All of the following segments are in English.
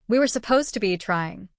We were supposed to be trying.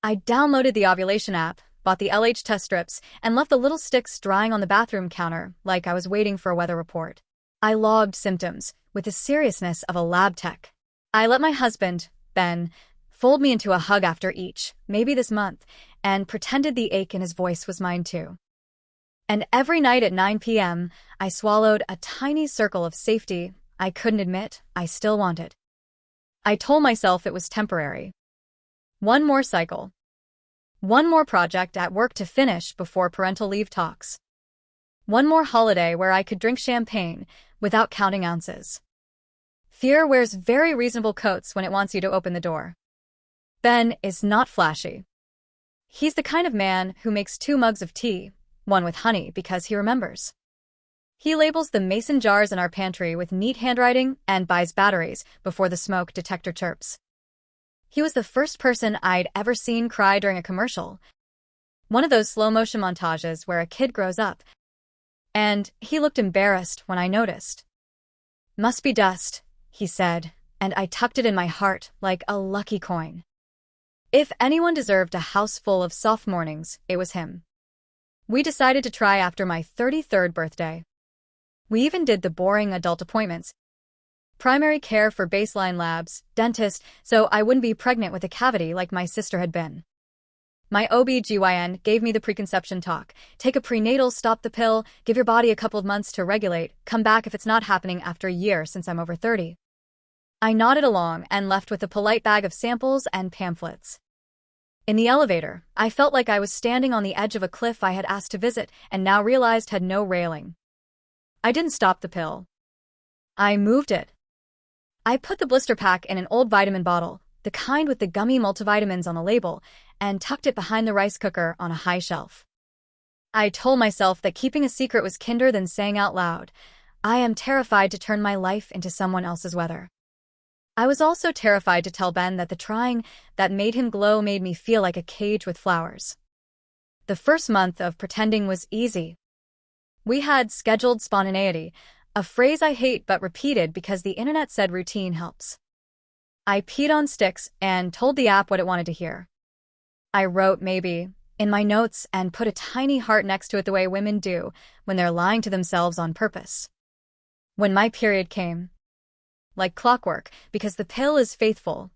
I downloaded the ovulation app, bought the LH test strips, and left the little sticks drying on the bathroom counter like I was waiting for a weather report. I logged symptoms with the seriousness of a lab tech. I let my husband, Ben, fold me into a hug after each, maybe this month, and pretended the ache in his voice was mine too. And every night at 9 p.m., I swallowed a tiny circle of safety I couldn't admit I still wanted. I told myself it was temporary. One more cycle. One more project at work to finish before parental leave talks. One more holiday where I could drink champagne without counting ounces. Fear wears very reasonable coats when it wants you to open the door. Ben is not flashy. He's the kind of man who makes 2 mugs of tea, one with honey because he remembers. He labels the mason jars in our pantry with neat handwriting and buys batteries before the smoke detector chirps. He was the first person I'd ever seen cry during a commercial. One of those slow-motion montages where a kid grows up. And he looked embarrassed when I noticed. "Must be dust," he said, and I tucked it in my heart like a lucky coin. If anyone deserved a house full of soft mornings, it was him. We decided to try after my 33rd birthday. We even did the boring adult appointments. Primary care for baseline labs, dentist, so I wouldn't be pregnant with a cavity like my sister had been. My OB/GYN gave me the preconception talk. Take a prenatal, stop the pill, give your body a couple of months to regulate, come back if it's not happening after a year since I'm over 30. I nodded along and left with a polite bag of samples and pamphlets. In the elevator, I felt like I was standing on the edge of a cliff I had asked to visit and now realized had no railing. I didn't stop the pill. I moved it. I put the blister pack in an old vitamin bottle, the kind with the gummy multivitamins on the label, and tucked it behind the rice cooker on a high shelf. I told myself that keeping a secret was kinder than saying out loud, "I am terrified to turn my life into someone else's weather." I was also terrified to tell Ben that the trying that made him glow made me feel like a cage with flowers. The first month of pretending was easy. We had scheduled spontaneity, a phrase I hate but repeated because the internet said routine helps. I peed on sticks and told the app what it wanted to hear. I wrote maybe in my notes and put a tiny heart next to it the way women do when they're lying to themselves on purpose. When my period came, like clockwork, because the pill is faithful,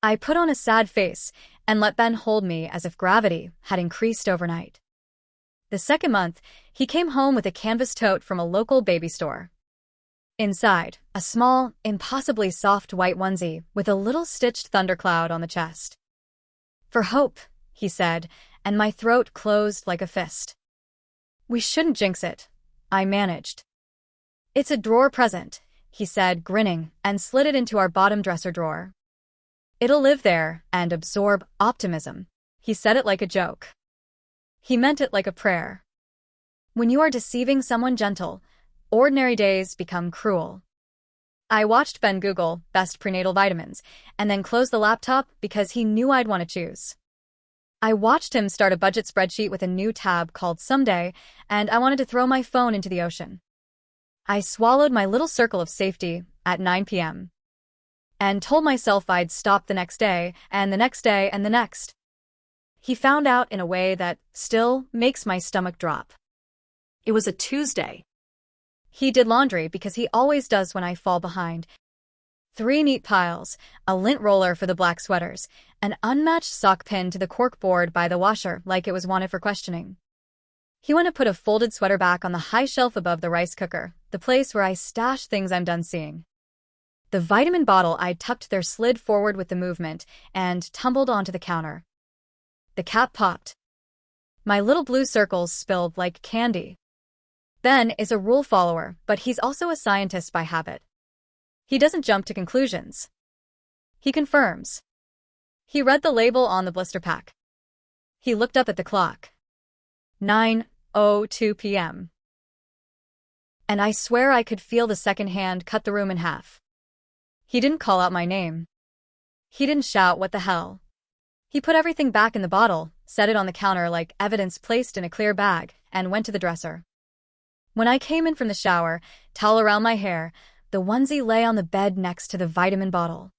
I put on a sad face and let Ben hold me as if gravity had increased overnight. The second month, he came home with a canvas tote from a local baby store. Inside, a small, impossibly soft white onesie with a little stitched thundercloud on the chest. "For hope," he said, and my throat closed like a fist. "We shouldn't jinx it," I managed. "It's a drawer present," he said, grinning, and slid it into our bottom dresser drawer. "It'll live there and absorb optimism." He said it like a joke. He meant it like a prayer. When you are deceiving someone gentle, ordinary days become cruel. I watched Ben Google best prenatal vitamins and then closed the laptop because he knew I'd want to choose. I watched him start a budget spreadsheet with a new tab called Someday, and I wanted to throw my phone into the ocean. I swallowed my little circle of safety at 9 p.m. and told myself I'd stop the next day, and the next day, and the next. He found out in a way that still makes my stomach drop. It was a Tuesday. He did laundry because he always does when I fall behind. 3 neat piles, a lint roller for the black sweaters, an unmatched sock pin to the cork board by the washer like it was wanted for questioning. He went to put a folded sweater back on the high shelf above the rice cooker, the place where I stash things I'm done seeing. The vitamin bottle I'd tucked there slid forward with the movement and tumbled onto the counter. The cap popped. My little blue circles spilled like candy. Ben is a rule follower, but he's also a scientist by habit. He doesn't jump to conclusions. He confirms. He read the label on the blister pack. He looked up at the clock. 9:02 p.m. And I swear I could feel the second hand cut the room in half. He didn't call out my name. He didn't shout, "What the hell?" He put everything back in the bottle, set it on the counter like evidence placed in a clear bag, and went to the dresser. When I came in from the shower, towel around my hair, the onesie lay on the bed next to the vitamin bottle.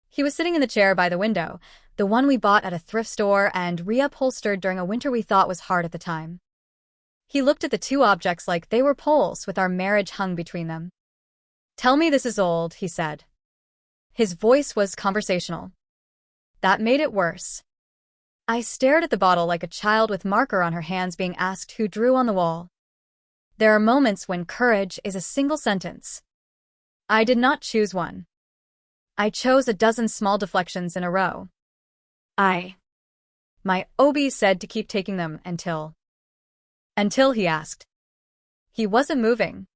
He was sitting in the chair by the window, the one we bought at a thrift store and reupholstered during a winter we thought was hard at the time. He looked at the two objects like they were poles with our marriage hung between them. "Tell me this is old," he said. His voice was conversational. That made it worse. I stared at the bottle like a child with marker on her hands being asked who drew on the wall. There are moments when courage is a single sentence. I did not choose one. I chose a dozen small deflections in a row. My OB said to keep taking them until he asked. He wasn't moving.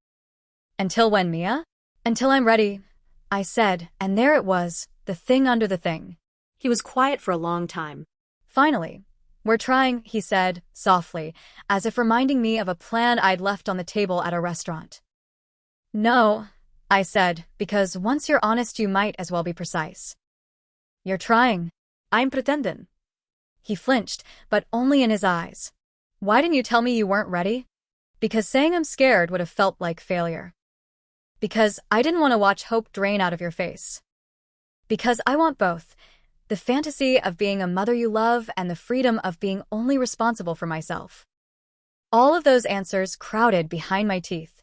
Until when, Mia? Until I'm ready, I said, and there it was, the thing under the thing. He was quiet for a long time. Finally, "We're trying," he said, softly, as if reminding me of a plan I'd left on the table at a restaurant. "No," I said, because once you're honest you might as well be precise. "You're trying." "I'm pretending." He flinched, but only in his eyes. "Why didn't you tell me you weren't ready?" "Because saying I'm scared would have felt like failure. Because I didn't want to watch hope drain out of your face. Because I want both. The fantasy of being a mother you love and the freedom of being only responsible for myself." All of those answers crowded behind my teeth.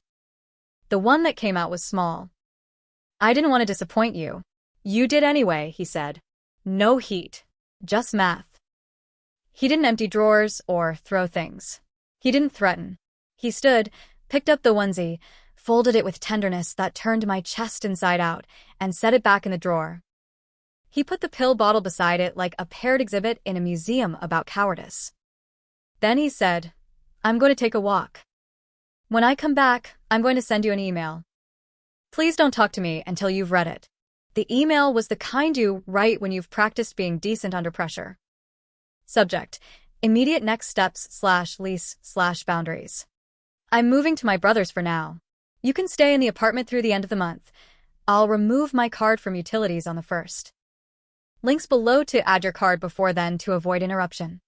The one that came out was small. "I didn't want to disappoint you." "You did anyway," he said. No heat. Just math. He didn't empty drawers or throw things. He didn't threaten. He stood, picked up the onesie, folded it with tenderness that turned my chest inside out, and set it back in the drawer. He put the pill bottle beside it like a paired exhibit in a museum about cowardice. Then he said, "I'm going to take a walk. When I come back, I'm going to send you an email. Please don't talk to me until you've read it." The email was the kind you write when you've practiced being decent under pressure. Subject: immediate next steps / lease / boundaries. "I'm moving to my brother's for now. You can stay in the apartment through the end of the month. I'll remove my card from utilities on the 1st. Links below to add your card before then to avoid interruption.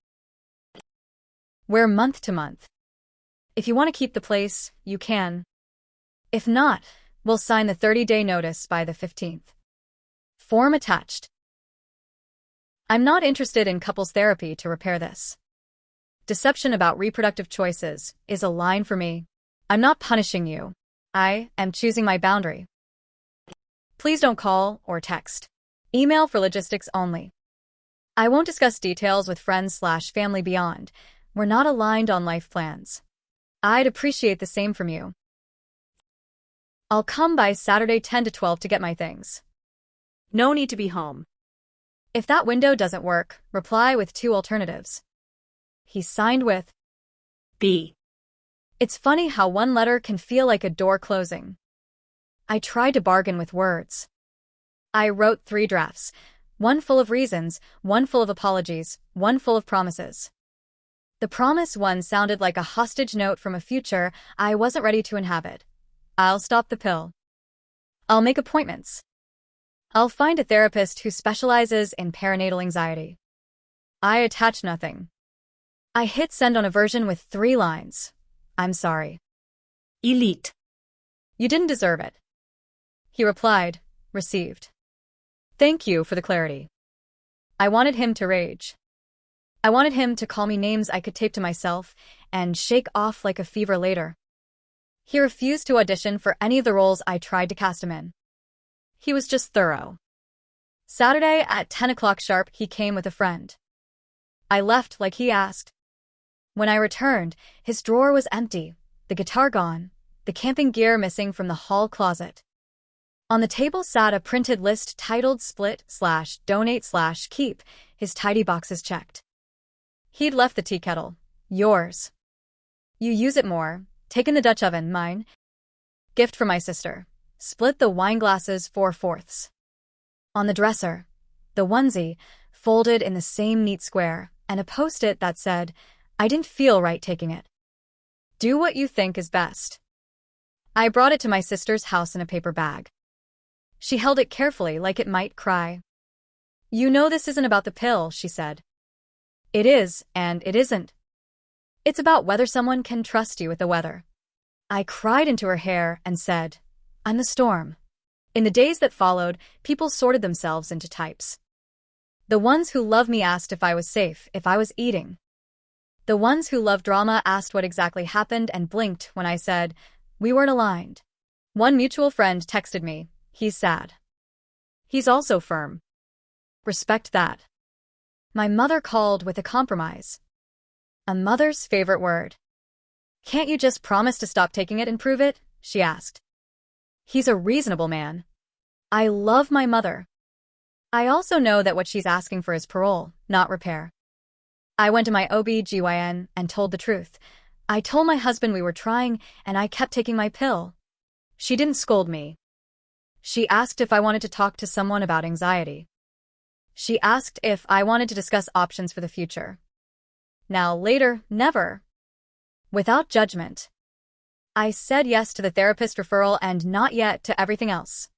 We're month to month. If you want to keep the place, you can. If not, we'll sign the 30-day notice by the 15th. Form attached." I'm not interested in couples therapy to repair this. Deception about reproductive choices is a line for me. I'm not punishing you. I am choosing my boundary. Please don't call or text. Email for logistics only. I won't discuss details with friends / family beyond. We're not aligned on life plans. I'd appreciate the same from you. I'll come by Saturday 10 to 12 to get my things. No need to be home. If that window doesn't work, reply with 2 alternatives. He signed with B. It's funny how one letter can feel like a door closing. I tried to bargain with words. I wrote 3 drafts, one full of reasons, one full of apologies, one full of promises. The promise one sounded like a hostage note from a future I wasn't ready to inhabit. I'll stop the pill. I'll make appointments. I'll find a therapist who specializes in perinatal anxiety. I attach nothing. I hit send on a version with 3 lines. I'm sorry. Elite. You didn't deserve it. He replied, received. Thank you for the clarity. I wanted him to rage. I wanted him to call me names I could tape to myself and shake off like a fever later. He refused to audition for any of the roles I tried to cast him in. He was just thorough. Saturday at 10 o'clock sharp, he came with a friend. I left like he asked. When I returned, his drawer was empty, the guitar gone, the camping gear missing from the hall closet. On the table sat a printed list titled Split / Donate / Keep, his tidy boxes checked. He'd left the tea kettle. Yours. You use it more. Taken the Dutch oven, mine. Gift for my sister. Split the wine glasses 4/4. On the dresser, the onesie, folded in the same neat square, and a post-it that said, I didn't feel right taking it. Do what you think is best. I brought it to my sister's house in a paper bag. She held it carefully like it might cry. You know this isn't about the pill, she said. It is, and it isn't. It's about whether someone can trust you with the weather. I cried into her hair and said, I'm the storm. In the days that followed, people sorted themselves into types. The ones who loved me asked if I was safe, if I was eating. The ones who loved drama asked what exactly happened and blinked when I said, we weren't aligned. One mutual friend texted me, he's sad. He's also firm. Respect that. My mother called with a compromise. A mother's favorite word. Can't you just promise to stop taking it and prove it? She asked. He's a reasonable man. I love my mother. I also know that what she's asking for is parole, not repair. I went to my OB/GYN and told the truth. I told my husband we were trying, and I kept taking my pill. She didn't scold me. She asked if I wanted to talk to someone about anxiety. She asked if I wanted to discuss options for the future. Now, later, never. Without judgment. I said yes to the therapist referral and not yet to everything else.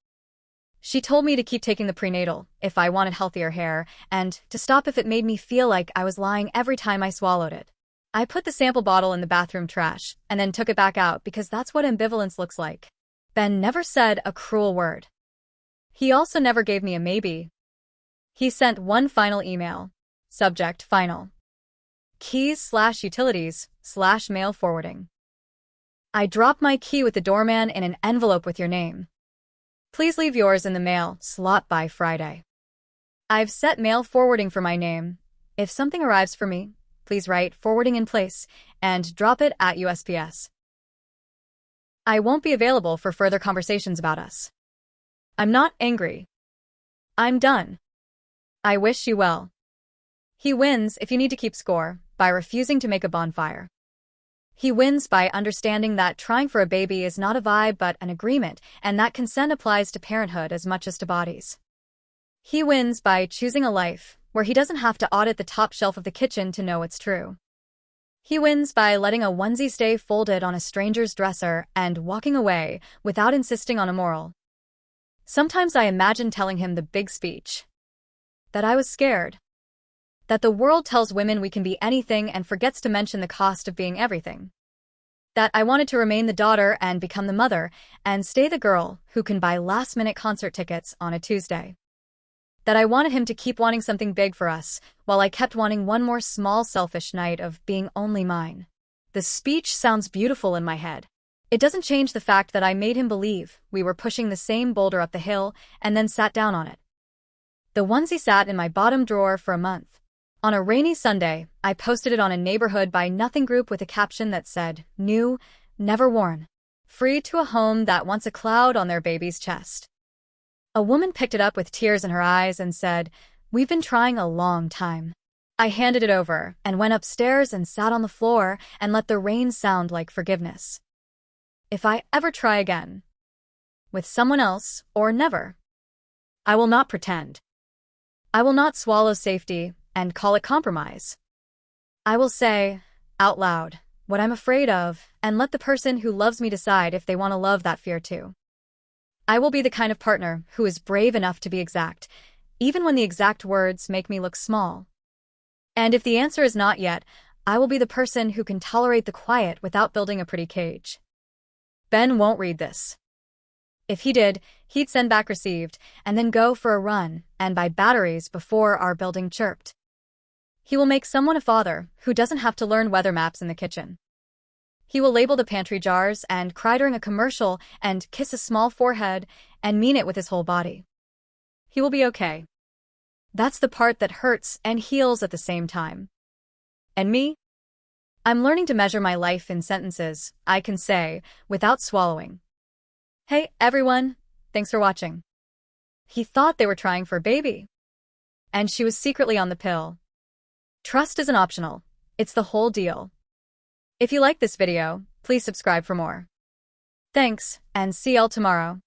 She told me to keep taking the prenatal if I wanted healthier hair, and to stop if it made me feel like I was lying every time I swallowed it. I put the sample bottle in the bathroom trash and then took it back out because that's what ambivalence looks like. Ben never said a cruel word. He also never gave me a maybe. He sent one final email. Subject, final. Keys/utilities/mail forwarding. I dropped my key with the doorman in an envelope with your name. Please leave yours in the mail slot by Friday. I've set mail forwarding for my name. If something arrives for me, please write forwarding in place and drop it at USPS. I won't be available for further conversations about us. I'm not angry. I'm done. I wish you well. He wins if you need to keep score by refusing to make a bonfire. He wins by understanding that trying for a baby is not a vibe but an agreement, and that consent applies to parenthood as much as to bodies. He wins by choosing a life where he doesn't have to audit the top shelf of the kitchen to know it's true. He wins by letting a onesie stay folded on a stranger's dresser and walking away without insisting on a moral. Sometimes I imagine telling him the big speech. That I was scared. That the world tells women we can be anything and forgets to mention the cost of being everything. That I wanted to remain the daughter and become the mother and stay the girl who can buy last-minute concert tickets on a Tuesday. That I wanted him to keep wanting something big for us while I kept wanting one more small selfish night of being only mine. The speech sounds beautiful in my head. It doesn't change the fact that I made him believe we were pushing the same boulder up the hill and then sat down on it. The onesie sat in my bottom drawer for a month. On a rainy Sunday, I posted it on a Neighborhood by Nothing group with a caption that said, new, never worn, free to a home that wants a cloud on their baby's chest. A woman picked it up with tears in her eyes and said, we've been trying a long time. I handed it over and went upstairs and sat on the floor and let the rain sound like forgiveness. If I ever try again, with someone else or never, I will not pretend. I will not swallow safety and call it compromise. I will say, out loud, what I'm afraid of, and let the person who loves me decide if they want to love that fear too. I will be the kind of partner who is brave enough to be exact, even when the exact words make me look small. And if the answer is not yet, I will be the person who can tolerate the quiet without building a pretty cage. Ben won't read this. If he did, he'd send back received, and then go for a run and buy batteries before our building chirped. He will make someone a father who doesn't have to learn weather maps in the kitchen. He will label the pantry jars and cry during a commercial and kiss a small forehead and mean it with his whole body. He will be okay. That's the part that hurts and heals at the same time. And me? I'm learning to measure my life in sentences I can say without swallowing. Hey, everyone, thanks for watching. He thought they were trying for a baby. And she was secretly on the pill. Trust isn't optional. It's the whole deal. If you like this video, please subscribe for more. Thanks, and see y'all tomorrow.